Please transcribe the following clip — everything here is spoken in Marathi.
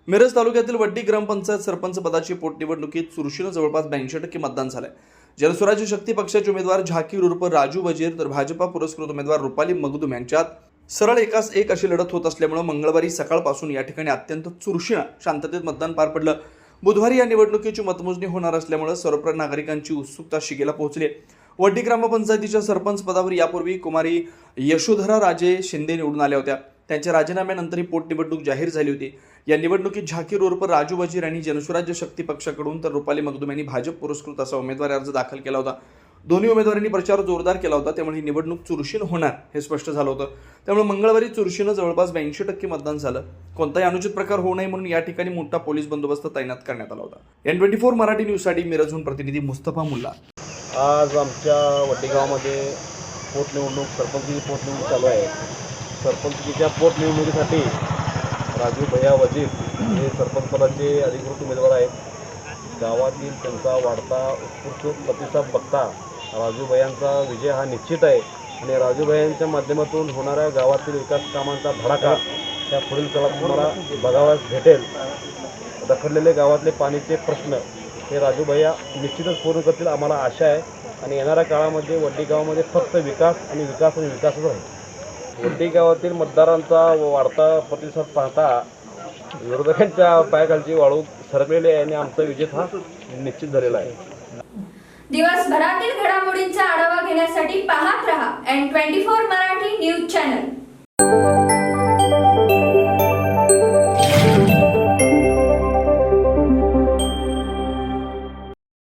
मिरज तालुक्यातील वड्डी ग्रामपंचायत सरपंच पदाची पोटनिवडणुकीत चुरशीनं जवळपास 82% मतदान झालंय। जनस्वराज्य शक्ती पक्षाचे उमेदवार झाकीर उर्फ राजू वजीर तर भाजपा पुरस्कृत उमेदवार रुपाली मगदूम यांच्यात सरळ एकास एक अशी लढत होत असल्यामुळे मंगळवारी सकाळपासून या ठिकाणी अत्यंत चुरशीनं शांततेत मतदान पार पडलं। बुधवारी या निवडणुकीची मतमोजणी होणार असल्यामुळे सर्व नागरिकांची उत्सुकता शिगेला पोहोचली। वड्डी ग्रामपंचायतीच्या सरपंच पदावर यापूर्वी कुमारी यशोधरा राजे शिंदे निवडून आल्या होत्या। त्यांच्या राजीनाम्यानंतर ही पोटनिवडणूक जाहीर झाली होती। या निवडणुकीत झाकीर उर्फ राजू वजीर यांनी जनस्वराज्य शक्ती पक्षाकडून तर रुपाली मगदूम यांनी भाजप पुरस्कृत असा उमेदवारी अर्ज दाखल केला होता। दोन्ही उमेदवारांनी प्रचार जोरदार केला होता, त्यामुळे ही निवडणूक चुरशीनं होणार हे स्पष्ट झालं होतं। त्यामुळे मंगळवारी चुरशीनं जवळपास 82% मतदान झालं। कोणताही अनुचित प्रकार होऊ नये म्हणून या ठिकाणी मोठा पोलीस बंदोबस्त तैनात करण्यात आला होता। N24 मराठी न्यूजसाठी मिरजहून प्रतिनिधी मुस्तफा मुल्ला। आज आमच्या वड्डी गावामध्ये पोटनिवडणूक सरपंचची पोटनिवडणूक चालू आहे। सरपंचकीच्या पोटनिवडणुकीसाठी राजू भैया वजीर हे सरपंच पदाचे अधिकृत उमेदवार आहेत। गावातील त्यांचा वाढता उत्स्फूर्त प्रतिसाद बघता राजू भैयांचा विजय हा निश्चित आहे आणि राजू भैयांच्या माध्यमातून होणाऱ्या गावातील विकास कामांचा धडाका त्या पुढील काळात तुम्हाला बघावयास भेटेल। रखडलेले गावातले पाण्याचे प्रश्न हे राजू भैया निश्चितच पूर्ण करतील, आम्हाला आशा आहे। आणि येणाऱ्या काळामध्ये वड्डी गावामध्ये फक्त विकास आणि विकासच राहील। वड्डी गावातील मतदारांचा वाढता प्रतिसाद पाहता विरोधकांच्या पायाखालची वाळू सरकलेली आहे आणि आमचा विजय हा निश्चित झालेला आहे। दिवसभरातील घडामोडींचा आढावा घेण्यासाठी पाहत रहा N24 मराठी न्यूज चॅनल।